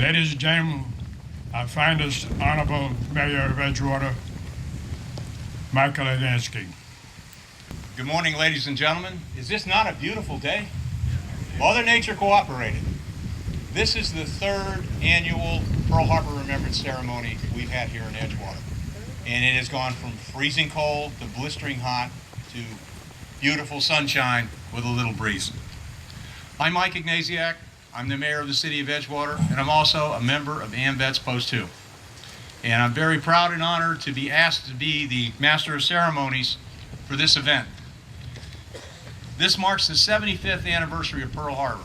Ladies and gentlemen, I find this Honorable Mayor of Edgewater, Michael Adamski. Good morning, ladies and gentlemen. Is this not a beautiful day? Mother Nature cooperated. This is the third annual Pearl Harbor Remembrance Ceremony we've had here in Edgewater. And it has gone from freezing cold to blistering hot to beautiful sunshine with a little breeze. I'm Mike Ignasiak. I'm the mayor of the city of Edgewater, and I'm also a member of AMVETS Post 2. And I'm very proud and honored to be asked to be the Master of Ceremonies for this event. This marks the 75th anniversary of Pearl Harbor.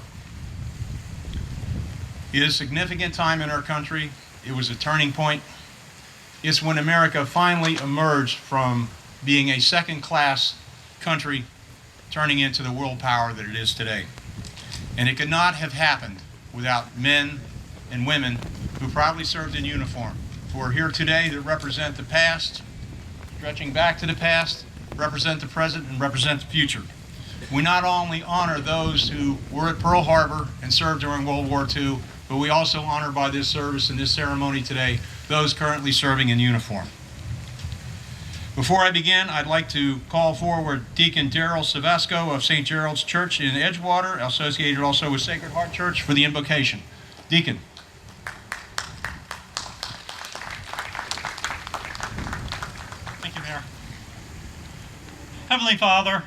It is a significant time in our country. It was a turning point. It's when America finally emerged from being a second-class country, turning into the world power that it is today. And it could not have happened without men and women who proudly served in uniform, who are here today that represent the past, stretching back to the past, represent the present, and represent the future. We not only honor those who were at Pearl Harbor and served during World War II, but we also honor by this service and this ceremony today those currently serving in uniform. Before I begin, I'd like to call forward Deacon Daryl Savasco of St. Gerald's Church in Edgewater, associated also with Sacred Heart Church, for the invocation. Deacon. Thank you, Mayor. Heavenly Father,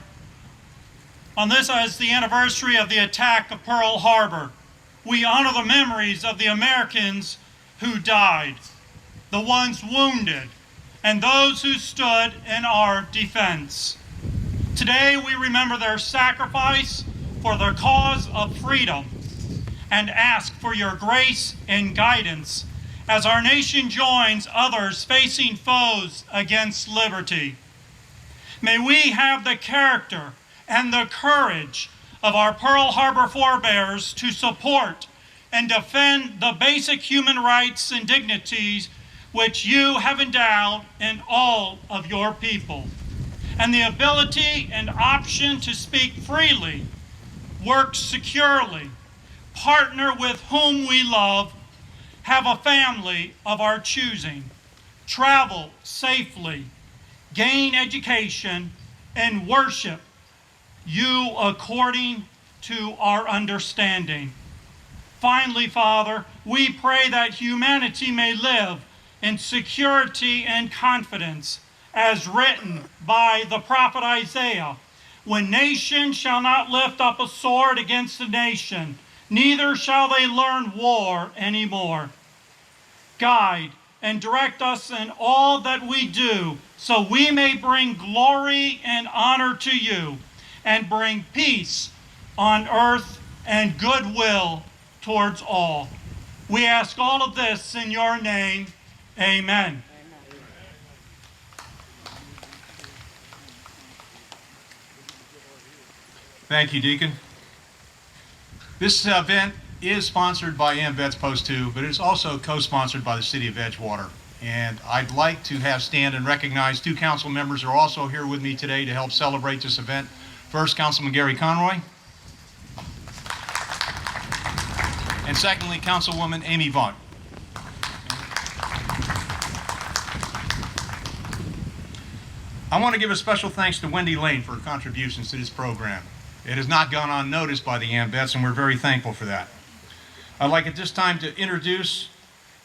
on this as the anniversary of the attack of Pearl Harbor, we honor the memories of the Americans who died, the ones wounded, and those who stood in our defense. Today we remember their sacrifice for the cause of freedom and ask for your grace and guidance as our nation joins others facing foes against liberty. May we have the character and the courage of our Pearl Harbor forebears to support and defend the basic human rights and dignities which you have endowed in all of your people, and the ability and option to speak freely, work securely, partner with whom we love, have a family of our choosing, travel safely, gain education, and worship you according to our understanding. Finally, Father, we pray that humanity may live in security and confidence, as written by the prophet Isaiah, when nation shall not lift up a sword against a nation, neither shall they learn war anymore. Guide and direct us in all that we do, so we may bring glory and honor to you, and bring peace on earth and goodwill towards all. We ask all of this in your name. Amen. Thank you, Deacon. This event is sponsored by AMVETS Post 2, but it's also co-sponsored by the City of Edgewater. And I'd like to have stand and recognize two council members who are also here with me today to help celebrate this event. First, Councilman Gary Conroy. And secondly, Councilwoman Amy Vaughn. I want to give a special thanks to Wendy Lane for her contributions to this program. It has not gone unnoticed by the AMVETS, and we're very thankful for that. I'd like at this time to introduce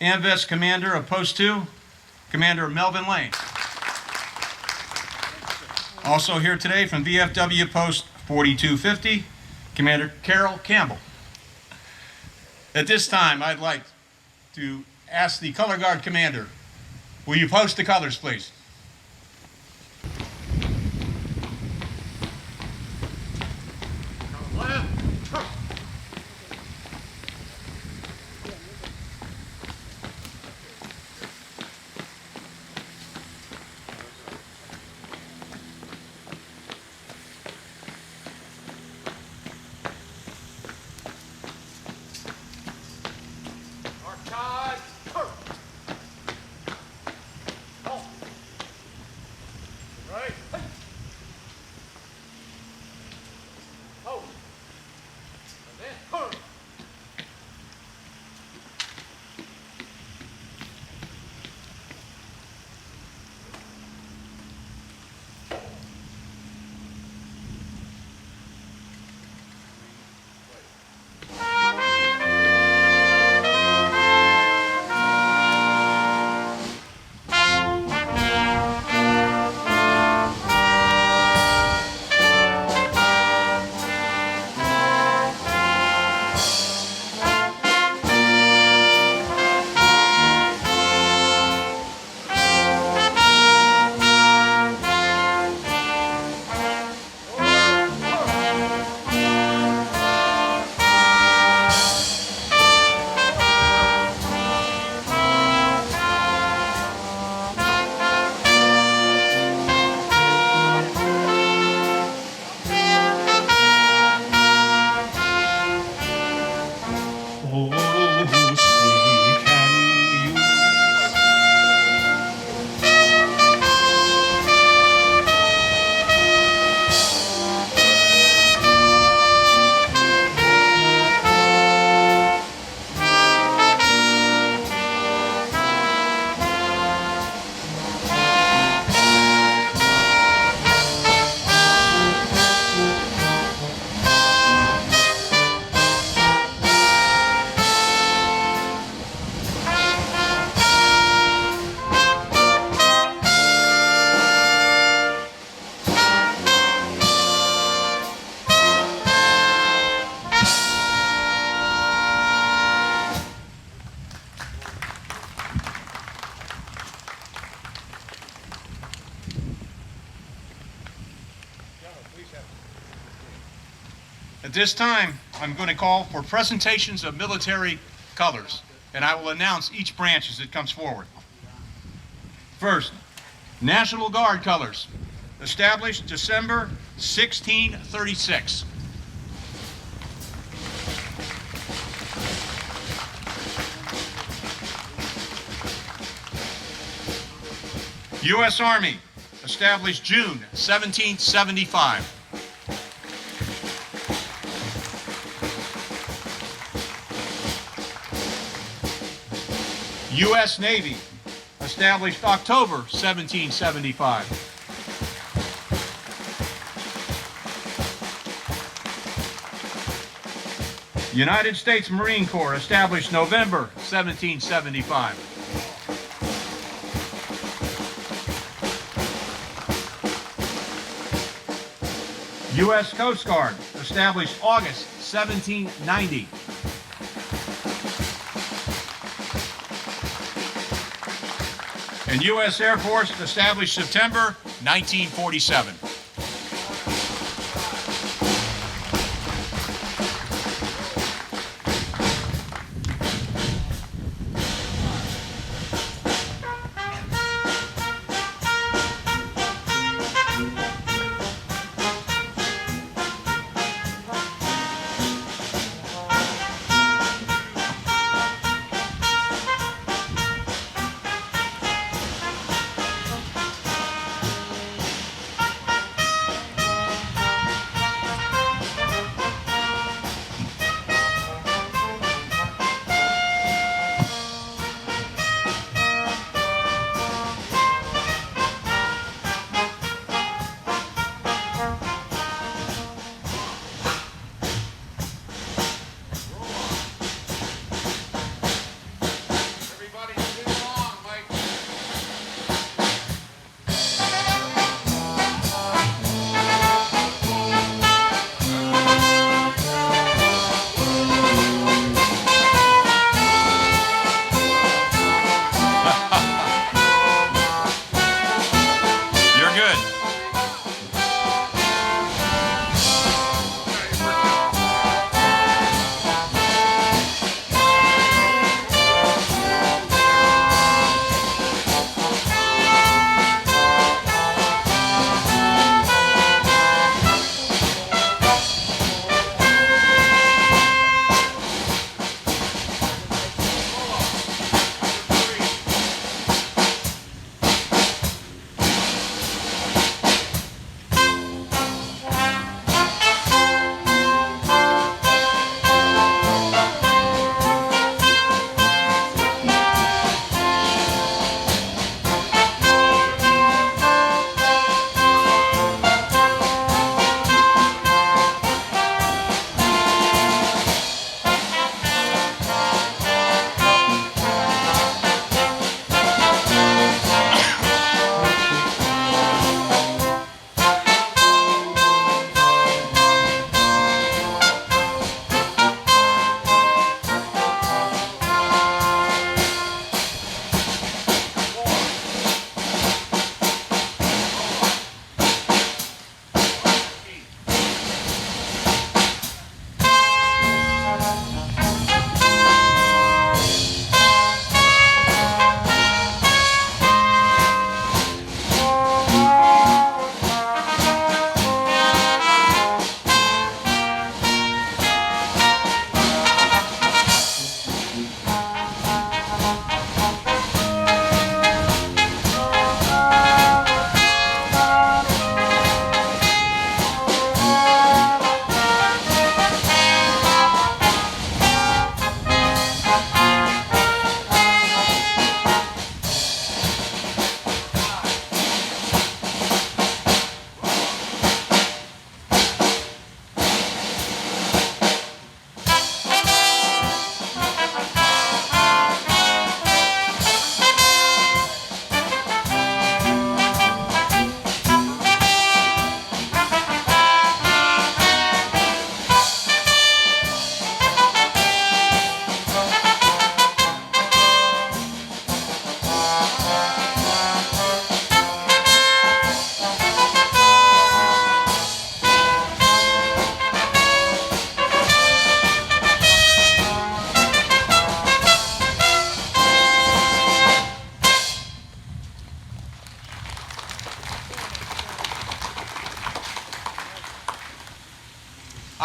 AMVETS Commander of Post 2, Commander Melvin Lane. Also here today from VFW Post 4250, Commander Carol Campbell. At this time, I'd like to ask the Color Guard Commander, will you post the colors, please? this time, I'm going to call for presentations of military colors, and I will announce each branch as it comes forward. First, National Guard colors, established December 1636. U.S. Army, established June 1775. U.S. Navy, established October 1775. United States Marine Corps, established November 1775. U.S. Coast Guard, established August 1790. And U.S. Air Force, established September 1947.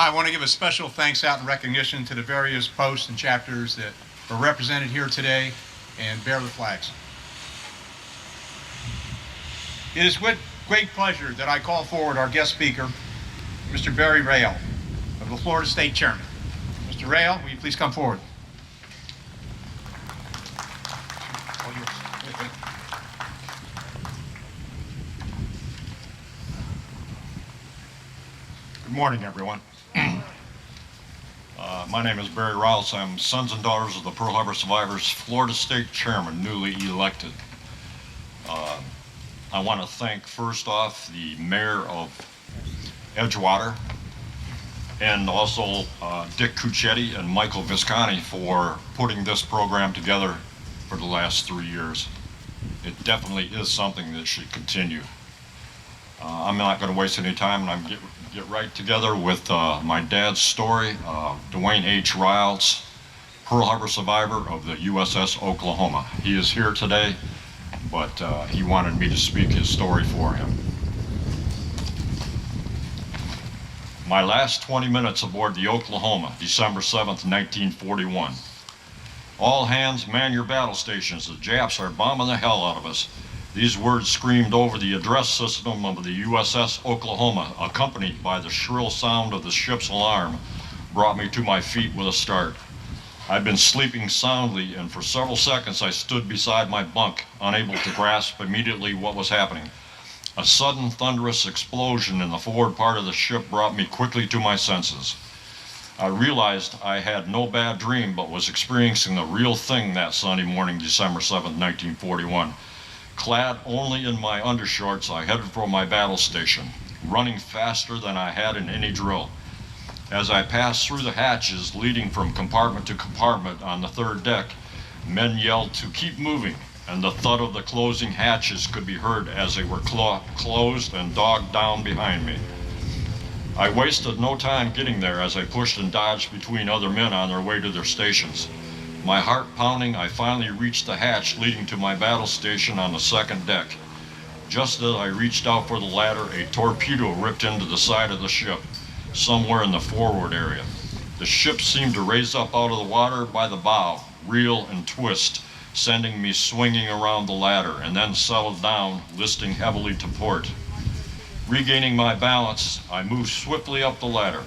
I want to give a special thanks out and recognition to the various posts and chapters that are represented here today and bear the flags. It is with great pleasure that I call forward our guest speaker, Mr. Barry Rail, of the Florida State Chairman. Mr. Rail, will you please come forward? All yours. Good morning, everyone. My name is Barry Rouse. I'm Sons and Daughters of the Pearl Harbor Survivors, Florida State Chairman, newly elected. I want to thank, first off, the Mayor of Edgewater and also Dick Cuccetti and Michael Visconti for putting this program together for the last 3 years. It definitely is something that should continue. I'm not going to waste any time, and I'm get right together with my dad's story, Dwayne H. Riles, Pearl Harbor survivor of the USS Oklahoma. He is here today, but he wanted me to speak his story for him. My last 20 minutes aboard the Oklahoma, December 7th, 1941. All hands, man your battle stations. The Japs are bombing the hell out of us. These words screamed over the address system of the USS Oklahoma, accompanied by the shrill sound of the ship's alarm, brought me to my feet with a start. I'd been sleeping soundly, and for several seconds I stood beside my bunk, unable to grasp immediately what was happening. A sudden thunderous explosion in the forward part of the ship brought me quickly to my senses. I realized I had no bad dream, but was experiencing the real thing that Sunday morning, December 7th, 1941. Clad only in my undershorts, I headed for my battle station, running faster than I had in any drill. As I passed through the hatches leading from compartment to compartment on the third deck, men yelled to keep moving, and the thud of the closing hatches could be heard as they were closed and dogged down behind me. I wasted no time getting there as I pushed and dodged between other men on their way to their stations. My heart pounding, I finally reached the hatch leading to my battle station on the second deck. Just as I reached out for the ladder, a torpedo ripped into the side of the ship, somewhere in the forward area. The ship seemed to raise up out of the water by the bow, reel and twist, sending me swinging around the ladder, and then settled down, listing heavily to port. Regaining my balance, I moved swiftly up the ladder.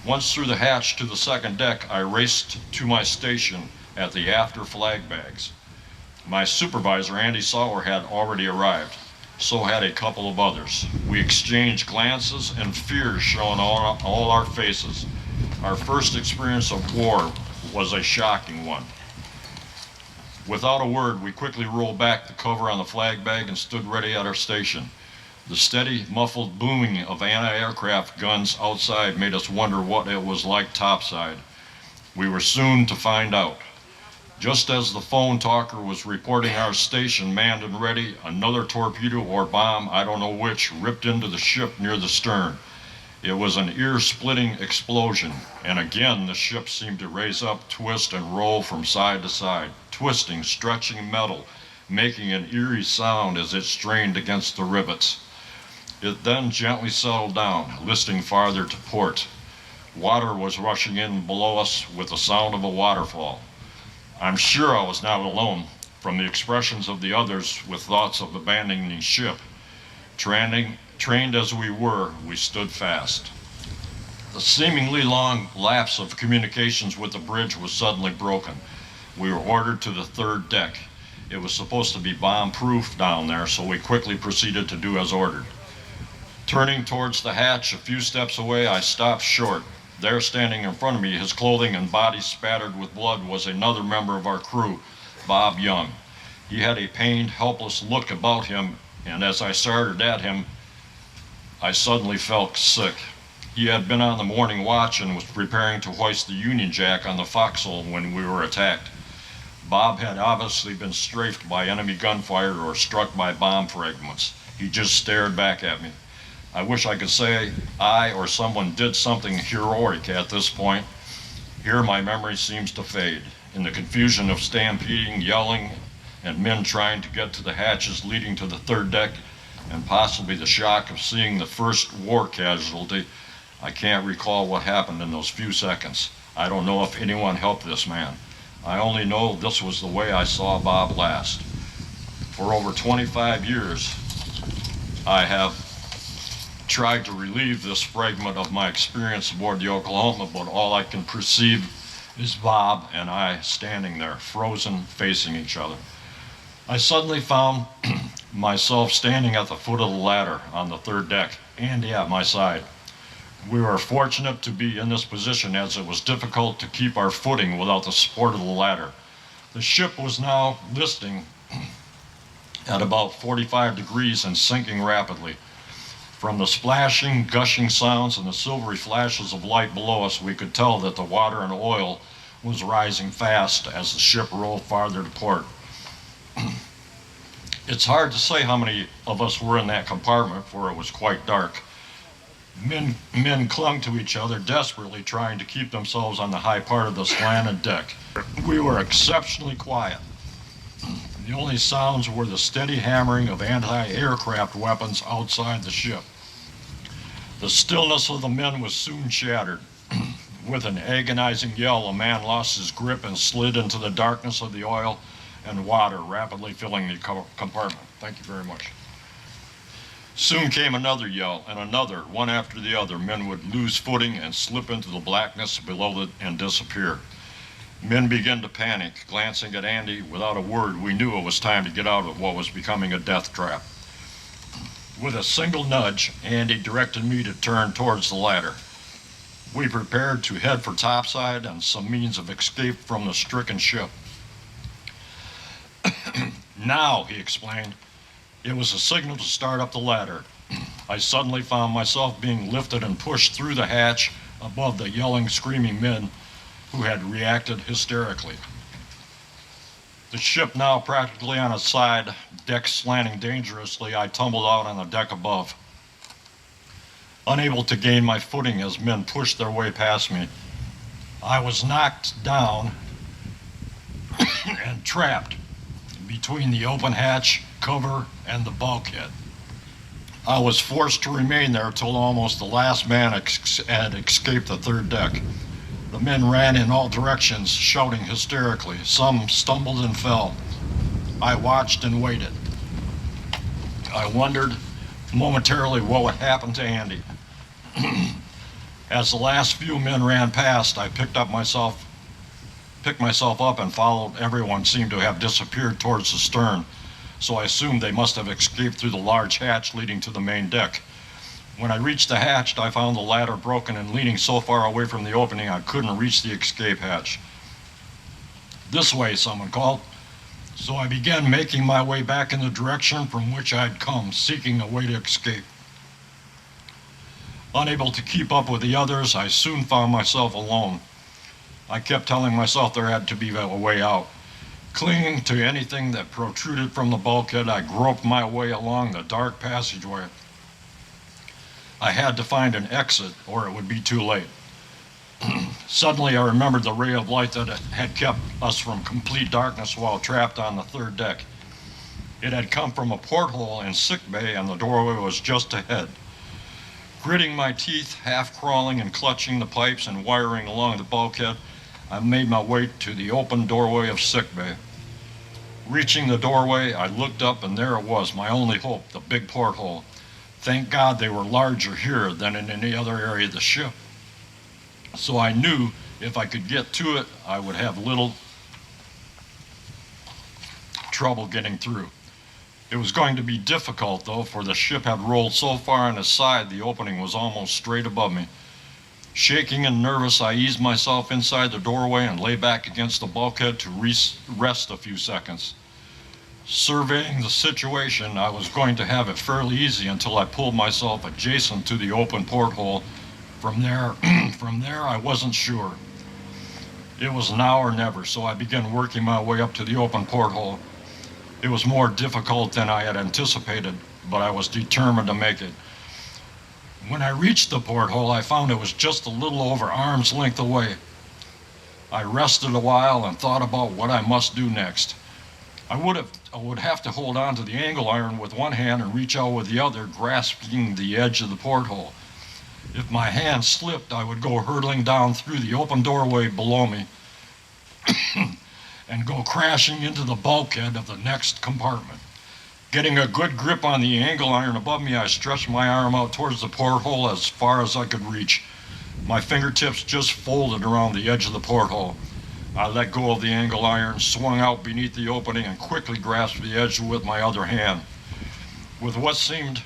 Once through the hatch to the second deck, I raced to my station at the after flag bags. My supervisor, Andy Sauer, had already arrived. So had a couple of others. We exchanged glances and fears showing all our faces. Our first experience of war was a shocking one. Without a word, we quickly rolled back the cover on the flag bag and stood ready at our station. The steady, muffled booming of anti-aircraft guns outside made us wonder what it was like topside. We were soon to find out. Just as the phone talker was reporting our station manned and ready, another torpedo or bomb, I don't know which, ripped into the ship near the stern. It was an ear-splitting explosion, and again the ship seemed to raise up, twist, and roll from side to side, twisting, stretching metal, making an eerie sound as it strained against the rivets. It then gently settled down, listing farther to port. Water was rushing in below us with the sound of a waterfall. I'm sure I was not alone, from the expressions of the others with thoughts of abandoning ship. Trained as we were, we stood fast. The seemingly long lapse of communications with the bridge was suddenly broken. We were ordered to the third deck. It was supposed to be bomb-proof down there, so we quickly proceeded to do as ordered. Turning towards the hatch a few steps away, I stopped short. There, standing in front of me, his clothing and body spattered with blood, was another member of our crew, Bob Young. He had a pained, helpless look about him, and as I started at him, I suddenly felt sick. He had been on the morning watch and was preparing to hoist the Union Jack on the forecastle when we were attacked. Bob had obviously been strafed by enemy gunfire or struck by bomb fragments. He just stared back at me. I wish I could say I or someone did something heroic at this point. Here my memory seems to fade. In the confusion of stampeding, yelling, and men trying to get to the hatches leading to the third deck, and possibly the shock of seeing the first war casualty, I can't recall what happened in those few seconds. I don't know if anyone helped this man. I only know this was the way I saw Bob last. For over 25 years, I have tried to relieve this fragment of my experience aboard the Oklahoma, but all I can perceive is Bob and I standing there, frozen, facing each other. I suddenly found myself standing at the foot of the ladder on the third deck, Andy at my side. We were fortunate to be in this position as it was difficult to keep our footing without the support of the ladder. The ship was now listing at about 45 degrees and sinking rapidly. From the splashing, gushing sounds and the silvery flashes of light below us, we could tell that the water and oil was rising fast as the ship rolled farther to port. It's hard to say how many of us were in that compartment, for it was quite dark. Men clung to each other, desperately trying to keep themselves on the high part of the slanted deck. We were exceptionally quiet. The only sounds were the steady hammering of anti-aircraft weapons outside the ship. The stillness of the men was soon shattered. With an agonizing yell, a man lost his grip and slid into the darkness of the oil and water, rapidly filling the compartment. Thank you very much. Soon came another yell, and another. One after the other, men would lose footing and slip into the blackness below it and disappear. Men began to panic. Glancing at Andy, without a word, we knew it was time to get out of what was becoming a death trap. With a single nudge, Andy directed me to turn towards the ladder. We prepared to head for topside and some means of escape from the stricken ship. Now, he explained, it was a signal to start up the ladder. I suddenly found myself being lifted and pushed through the hatch above the yelling, screaming men who had reacted hysterically. The ship now practically on its side, deck slanting dangerously, I tumbled out on the deck above. Unable to gain my footing as men pushed their way past me, I was knocked down and trapped between the open hatch cover and the bulkhead. I was forced to remain there till almost the last man had escaped the third deck. The men ran in all directions, shouting hysterically. Some stumbled and fell. I watched and waited. I wondered momentarily what would happen to Andy. As the last few men ran past, I picked myself up and followed. Everyone seemed to have disappeared towards the stern, so I assumed they must have escaped through the large hatch leading to the main deck. When I reached the hatch, I found the ladder broken and leaning so far away from the opening I couldn't reach the escape hatch. This way, someone called. So I began making my way back in the direction from which I'd come, seeking a way to escape. Unable to keep up with the others, I soon found myself alone. I kept telling myself there had to be a way out. Clinging to anything that protruded from the bulkhead, I groped my way along the dark passageway. I had to find an exit, or it would be too late. Suddenly, I remembered the ray of light that had kept us from complete darkness while trapped on the third deck. It had come from a porthole in sickbay, and the doorway was just ahead. Gritting my teeth, half crawling and clutching the pipes and wiring along the bulkhead, I made my way to the open doorway of sickbay. Reaching the doorway, I looked up, and there it was, my only hope, the big porthole. Thank God they were larger here than in any other area of the ship. So I knew if I could get to it, I would have little trouble getting through. It was going to be difficult, though, for the ship had rolled so far on its side the opening was almost straight above me. Shaking and nervous, I eased myself inside the doorway and lay back against the bulkhead to rest a few seconds. Surveying the situation, I was going to have it fairly easy until I pulled myself adjacent to the open porthole. From there, I wasn't sure. It was now or never, so I began working my way up to the open porthole. It was more difficult than I had anticipated, but I was determined to make it. When I reached the porthole, I found it was just a little over arm's length away. I rested a while and thought about what I must do next. I would have to hold on to the angle iron with one hand and reach out with the other, grasping the edge of the porthole. If my hand slipped, I would go hurtling down through the open doorway below me and go crashing into the bulkhead of the next compartment. Getting a good grip on the angle iron above me, I stretched my arm out towards the porthole as far as I could reach. My fingertips just folded around the edge of the porthole. I let go of the angle iron, swung out beneath the opening, and quickly grasped the edge with my other hand. With what seemed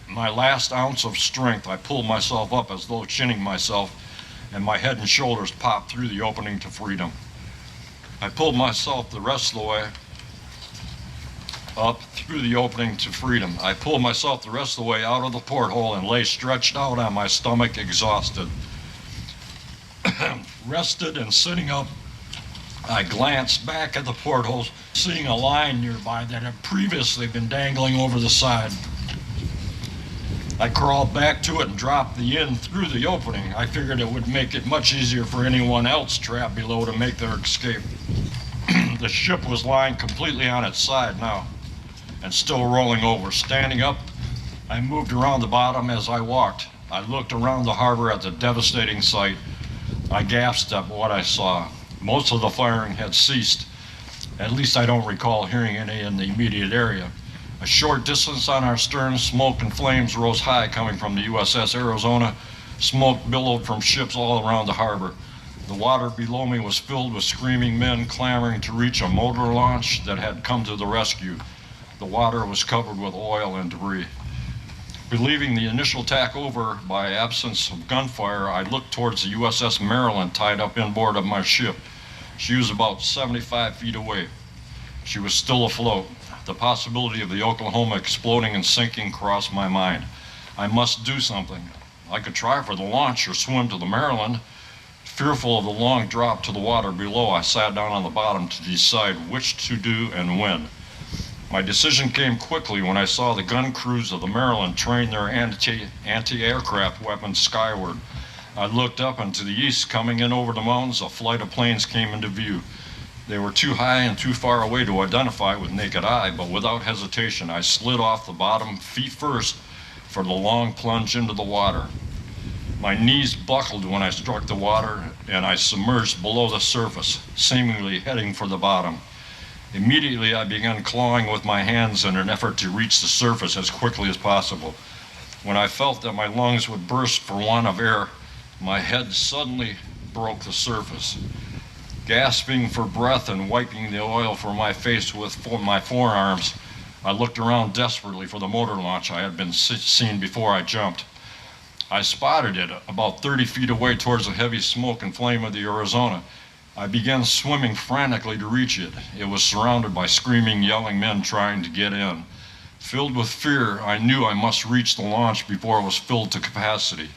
my last ounce of strength, I pulled myself up as though chinning myself, and my head and shoulders popped through the opening to freedom. I pulled myself the rest of the way up through the opening to freedom. I pulled myself the rest of the way out of the porthole and lay stretched out on my stomach, exhausted. Rested and sitting up, I glanced back at the portholes, seeing a line nearby that had previously been dangling over the side. I crawled back to it and dropped the end through the opening. I figured it would make it much easier for anyone else trapped below to make their escape. The ship was lying completely on its side now and still rolling over. Standing up, I moved around the bottom as I walked. I looked around the harbor at the devastating sight. I gasped at what I saw. Most of the firing had ceased. At least I don't recall hearing any in the immediate area. A short distance on our stern, smoke and flames rose high coming from the USS Arizona. Smoke billowed from ships all around the harbor. The water below me was filled with screaming men clamoring to reach a motor launch that had come to the rescue. The water was covered with oil and debris. Believing the initial attack over by absence of gunfire, I looked towards the USS Maryland tied up inboard of my ship. She was about 75 feet away. She was still afloat. The possibility of the Oklahoma exploding and sinking crossed my mind. I must do something. I could try for the launch or swim to the Maryland. Fearful of the long drop to the water below, I sat down on the bottom to decide which to do and when. My decision came quickly when I saw the gun crews of the Maryland train their anti-aircraft weapons skyward. I looked up and to the east, coming in over the mountains, a flight of planes came into view. They were too high and too far away to identify with naked eye, but without hesitation, I slid off the bottom feet first for the long plunge into the water. My knees buckled when I struck the water, and I submerged below the surface, seemingly heading for the bottom. Immediately, I began clawing with my hands in an effort to reach the surface as quickly as possible. When I felt that my lungs would burst for want of air, my head suddenly broke the surface. Gasping for breath and wiping the oil from my face with my forearms, I looked around desperately for the motor launch I had been seen before I jumped. I spotted it about 30 feet away towards the heavy smoke and flame of the Arizona. I began swimming frantically to reach it. It was surrounded by screaming, yelling men trying to get in. Filled with fear, I knew I must reach the launch before it was filled to capacity.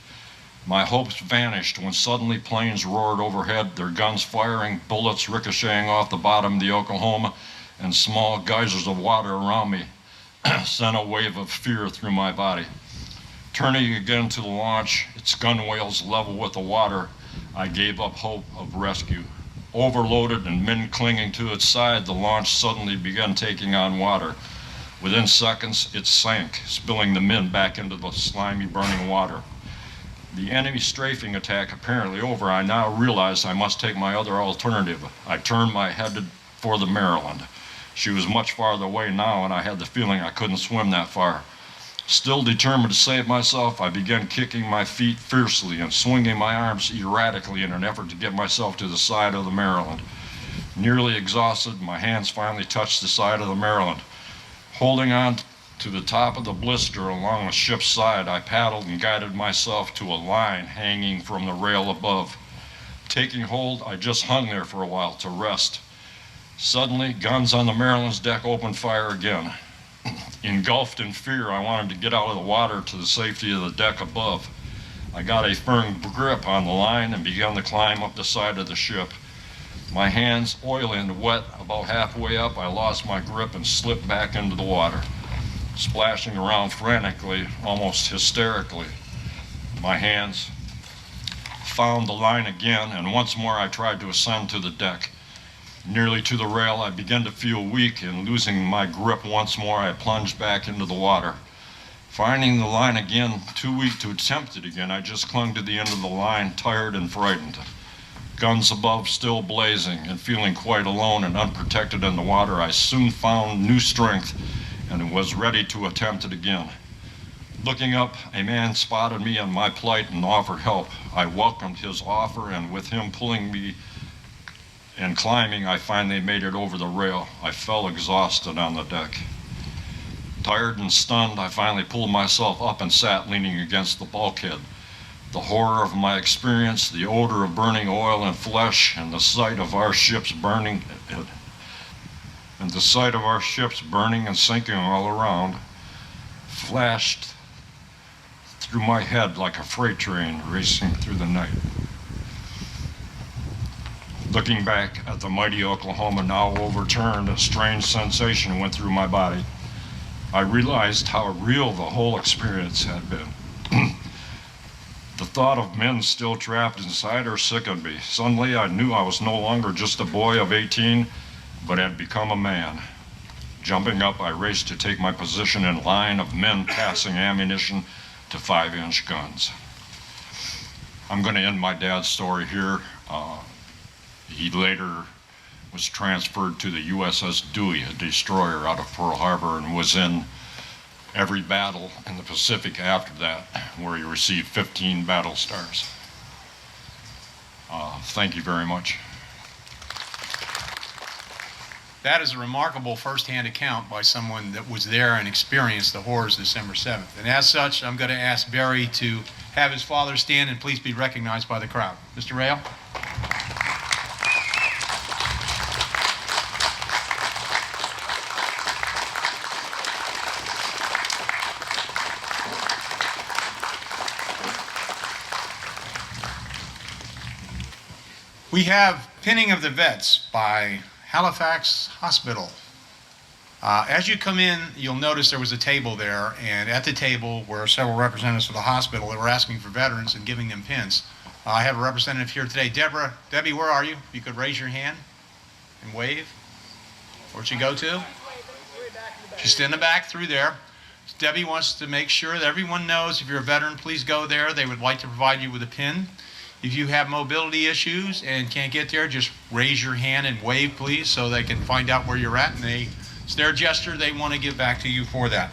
My hopes vanished when suddenly planes roared overhead, their guns firing, bullets ricocheting off the bottom of the Oklahoma, and small geysers of water around me sent a wave of fear through my body. Turning again to the launch, its gunwales level with the water, I gave up hope of rescue. Overloaded and men clinging to its side, the launch suddenly began taking on water. Within seconds, it sank, spilling the men back into the slimy, burning water. The enemy strafing attack apparently over, I now realized I must take my other alternative. I turned my head for the Maryland. She was much farther away now, and I had the feeling I couldn't swim that far. Still determined to save myself, I began kicking my feet fiercely and swinging my arms erratically in an effort to get myself to the side of the Maryland. Nearly exhausted, my hands finally touched the side of the Maryland. Holding on to the top of the blister along the ship's side, I paddled and guided myself to a line hanging from the rail above. Taking hold, I just hung there for a while to rest. Suddenly, guns on the Maryland's deck opened fire again. Engulfed in fear, I wanted to get out of the water to the safety of the deck above. I got a firm grip on the line and began to climb up the side of the ship. My hands oily and wet, about halfway up, I lost my grip and slipped back into the water, splashing around frantically, almost hysterically. My hands found the line again, and once more I tried to ascend to the deck. Nearly to the rail, I began to feel weak, and losing my grip once more, I plunged back into the water. Finding the line again too weak to attempt it again, I just clung to the end of the line, tired and frightened. Guns above still blazing, and feeling quite alone and unprotected in the water, I soon found new strength and was ready to attempt it again. Looking up, a man spotted me in my plight and offered help. I welcomed his offer, and with him pulling me and climbing, I finally made it over the rail. I fell exhausted on the deck. Tired and stunned, I finally pulled myself up and sat leaning against the bulkhead. The horror of my experience, the odor of burning oil and flesh, and the sight of our ships burning, and sinking all around, flashed through my head like a freight train racing through the night. Looking back at the mighty Oklahoma now overturned, a strange sensation went through my body. I realized how real the whole experience had been. The thought of men still trapped inside her sickened me. Suddenly I knew I was no longer just a boy of 18, but had become a man. Jumping up, I raced to take my position in line of men passing ammunition to 5-inch guns. I'm going to end my dad's story here. He later was transferred to the USS Dewey, a destroyer out of Pearl Harbor, and was in every battle in the Pacific after that, where he received 15 battle stars. Thank you very much. That is a remarkable first-hand account by someone that was there and experienced the horrors of December 7th. And as such, I'm going to ask Barry to have his father stand and please be recognized by the crowd. Mr. Rail. We have Pinning of the Vets by Halifax Hospital. As you come in, you'll notice there was a table there, and at the table were several representatives of the hospital that were asking for veterans and giving them pins. I have a representative here today. Debbie, where are you? If you could raise your hand and wave. Where'd she go to? She's in the back through there. Debbie wants to make sure that everyone knows if you're a veteran, please go there. They would like to provide you with a pin. If you have mobility issues and can't get there, just raise your hand and wave, please, so they can find out where you're at, and it's their gesture they want to give back to you for that.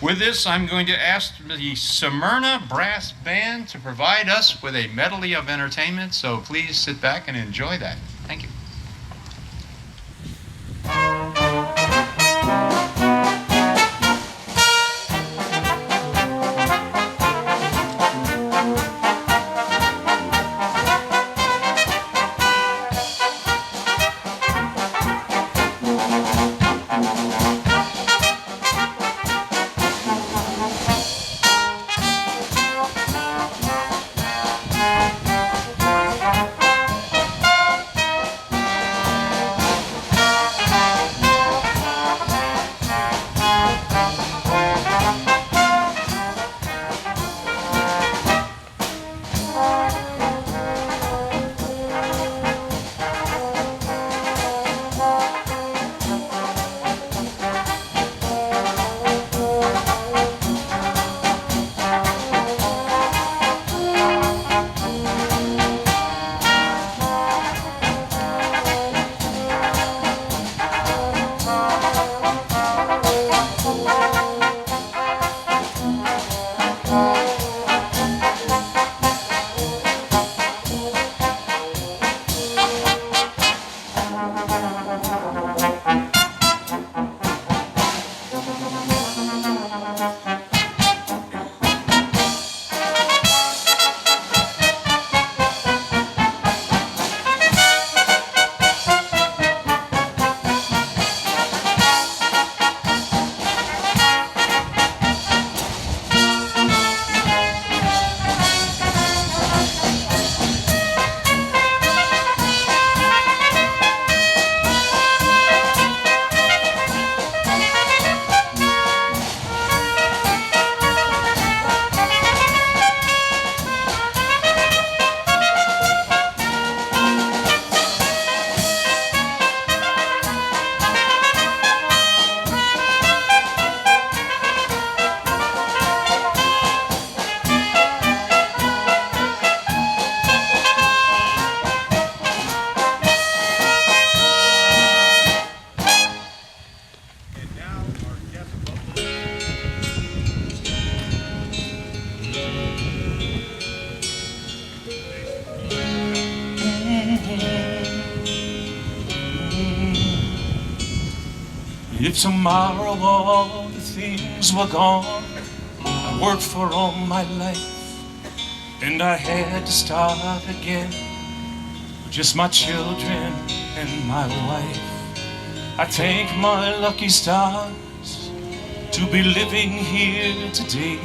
With this, I'm going to ask the Smyrna Brass Band to provide us with a medley of entertainment, so please sit back and enjoy that. Thank you. If tomorrow all the things were gone I worked for all my life, and I had to start again with just my children and my wife, I thank my lucky stars to be living here today,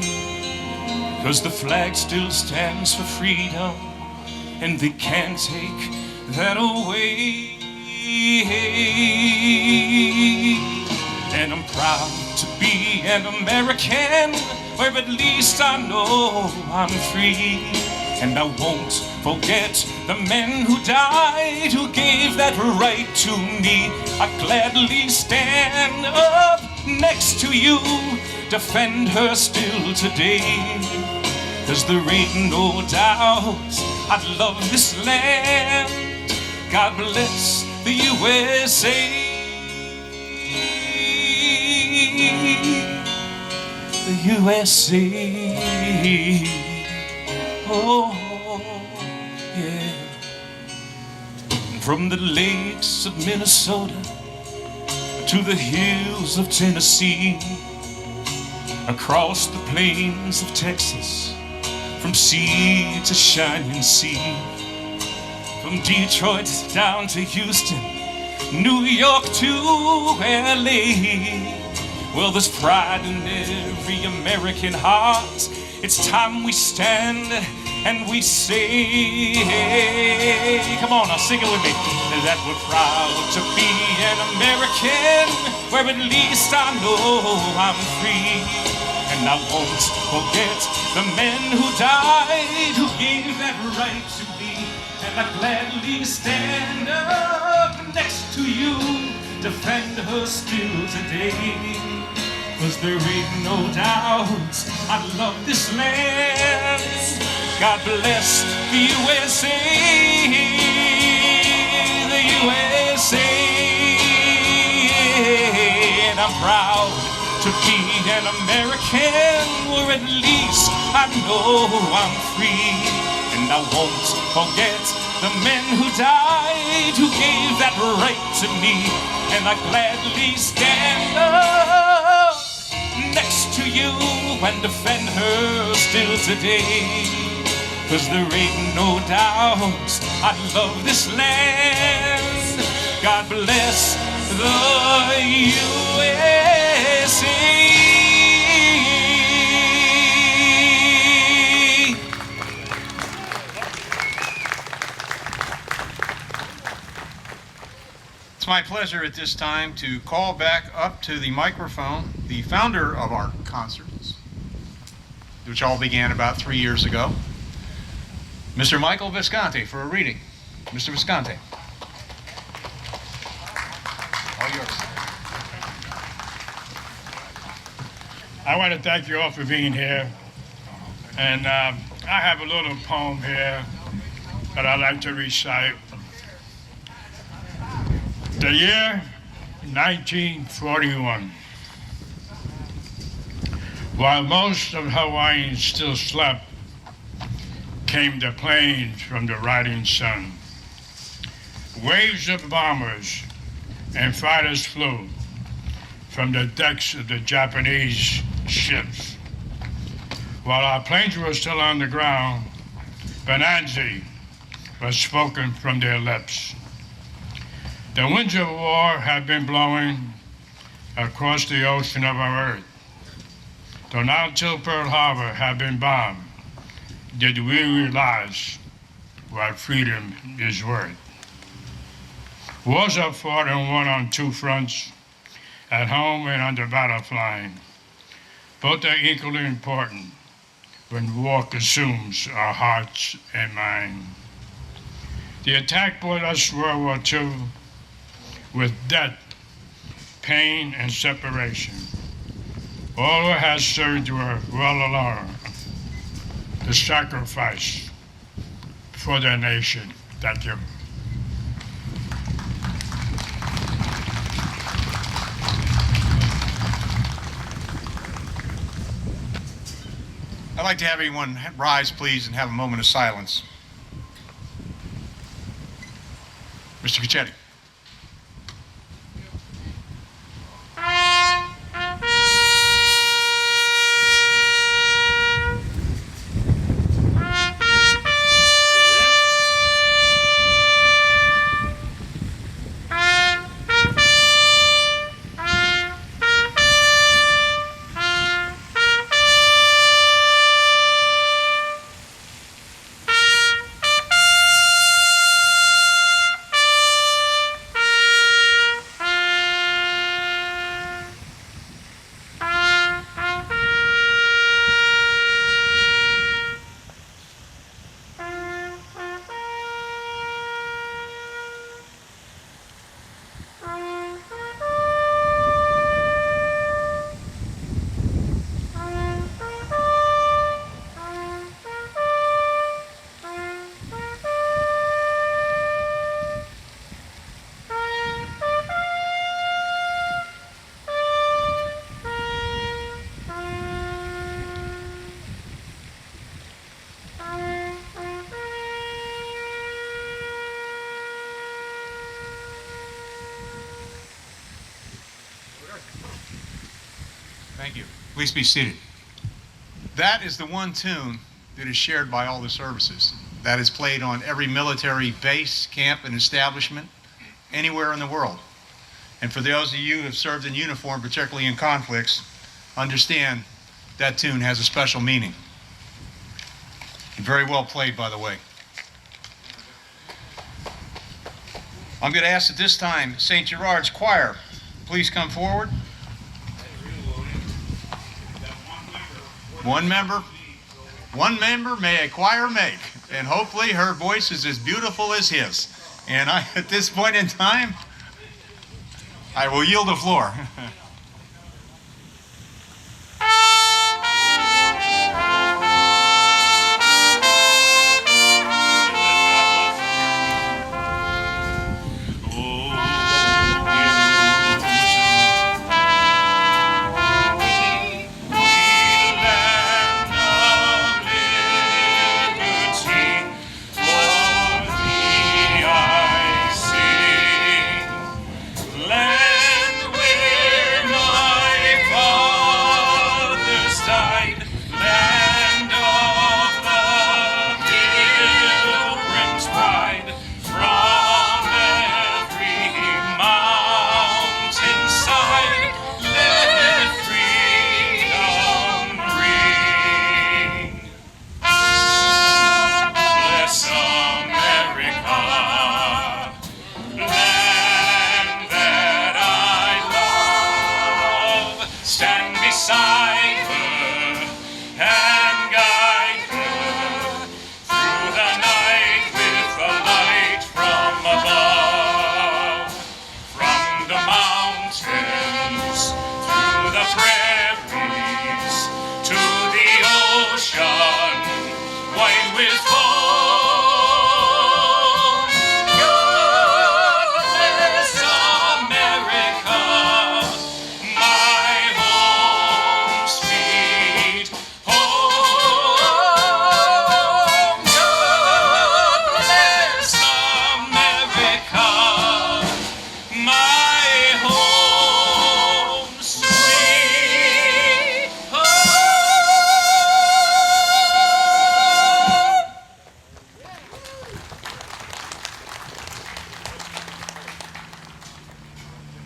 because the flag still stands for freedom and they can't take that away. And I'm proud to be an American, where at least I know I'm free. And I won't forget the men who died, who gave that right to me. I gladly stand up next to you, defend her still today. 'Cause there ain't no doubt I love this land. God bless the USA. The USA. Oh, yeah. From the lakes of Minnesota to the hills of Tennessee, across the plains of Texas, from sea to shining sea, from Detroit down to Houston, New York to LA. Well, there's pride in every American heart. It's time we stand and we say, come on, now sing it with me, that we're proud to be an American, where at least I know I'm free. And I won't forget the men who died, who gave that right to me. And I gladly stand up next to you, defend her still today. 'Cause there ain't no doubt I love this land. God bless the USA, the USA. And I'm proud to be an American, where at least I know I'm free. And I won't forget the men who died, who gave that right to me. And I gladly stand up next to you and defend her still today. 'Cause there ain't no doubt I love this land. God bless the USA. It's my pleasure at this time to call back up to the microphone the founder of our concerts, which all began about 3 years ago, Mr. Michael Visconti, for a reading. Mr. Visconti. All yours. I want to thank you all for being here. And I have a little poem here that I like to recite. The year 1941. While most of Hawaiians still slept, came the planes from the riding sun. Waves of bombers and fighters flew from the decks of the Japanese ships. While our planes were still on the ground, Bonanza was spoken from their lips. The winds of war have been blowing across the ocean of our earth. Though not until Pearl Harbor had been bombed did we realize what freedom is worth. Wars are fought and won on two fronts, at home and on the battle line. Both are equally important when war consumes our hearts and minds. The attack brought us World War II with death, pain, and separation. All who has served were well alone. The sacrifice for their nation. Thank you. I'd like to have everyone rise, please, and have a moment of silence. Mr. Patriotic. Thank you. Please be seated. That is the one tune that is shared by all the services. That is played on every military base, camp, and establishment anywhere in the world. And for those of you who have served in uniform, particularly in conflicts, understand that tune has a special meaning. Very well played, by the way. I'm going to ask at this time St. Gerard's Choir, please come forward. One member may a choir make, and hopefully her voice is as beautiful as his. And at this point in time, I will yield the floor.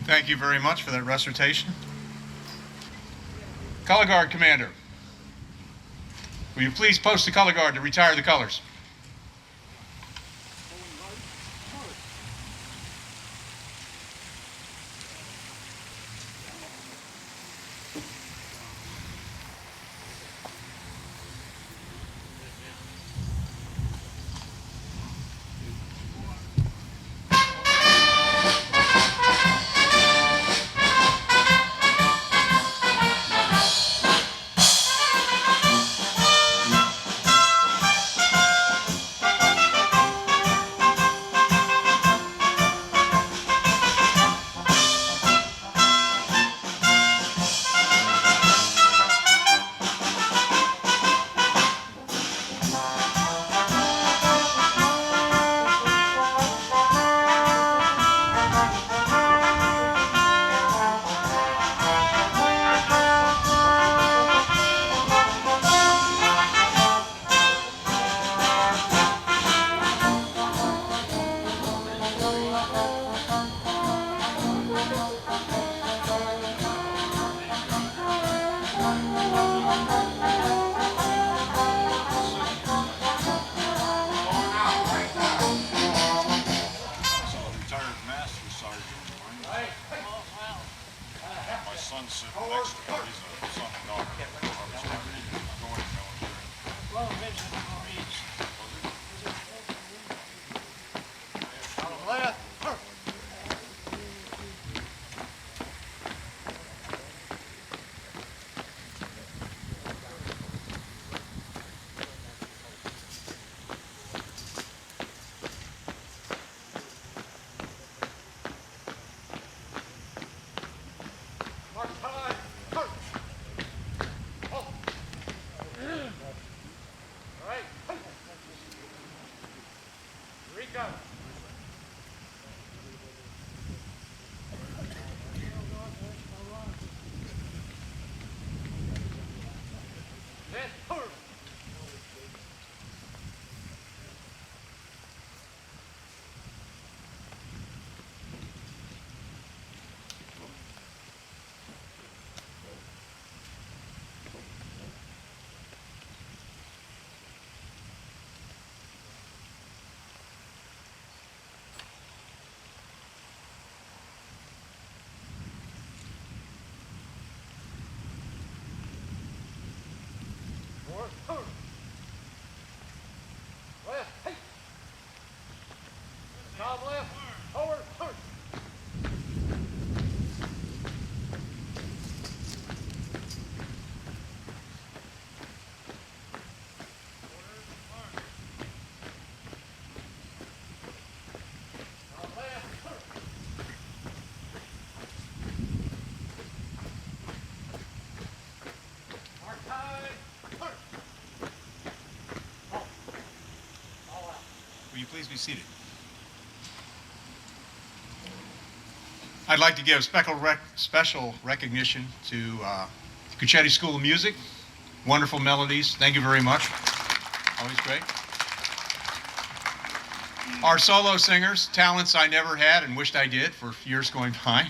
Thank you very much for that recitation. Color Guard Commander, will you please post the color guard to retire the colors? be seated. I'd like to give special recognition to Patriotic School of Music. Wonderful melodies. Thank you very much. Always great. Our solo singers, talents I never had and wished I did for years going by.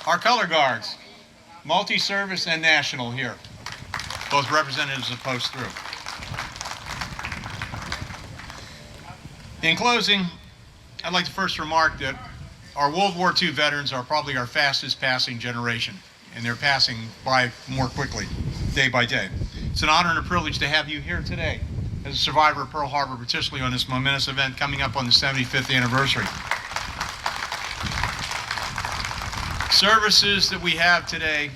Our color guards, multi-service and national here. Both representatives of Post through. In closing, I'd like to first remark that our World War II veterans are probably our fastest passing generation, and they're passing by more quickly, day by day. It's an honor and a privilege to have you here today as a survivor of Pearl Harbor, particularly on this momentous event coming up on the 75th anniversary. Services that we have today,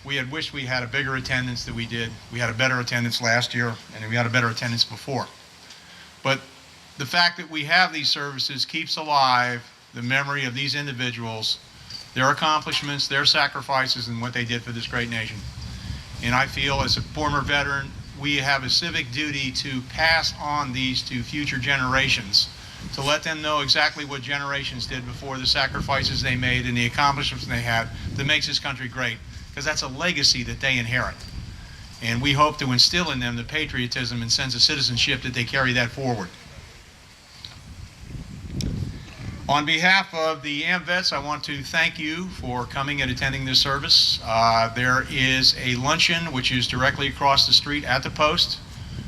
we had wished we had a bigger attendance than we did. We had a better attendance last year, and we had a better attendance before. But the fact that we have these services keeps alive the memory of these individuals, their accomplishments, their sacrifices, and what they did for this great nation. And I feel, as a former veteran, we have a civic duty to pass on these to future generations, to let them know exactly what generations did before, the sacrifices they made and the accomplishments they had that makes this country great, because that's a legacy that they inherit. And we hope to instill in them the patriotism and sense of citizenship that they carry that forward. On behalf of the AMVETS, I want to thank you for coming and attending this service. There is a luncheon which is directly across the street at the Post.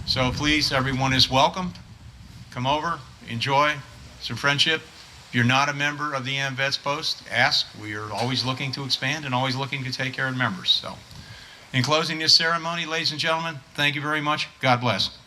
So please, everyone is welcome. Come over, enjoy some friendship. If you're not a member of the AMVETS Post, ask. We are always looking to expand and always looking to take care of members. So, in closing this ceremony, ladies and gentlemen, thank you very much. God bless.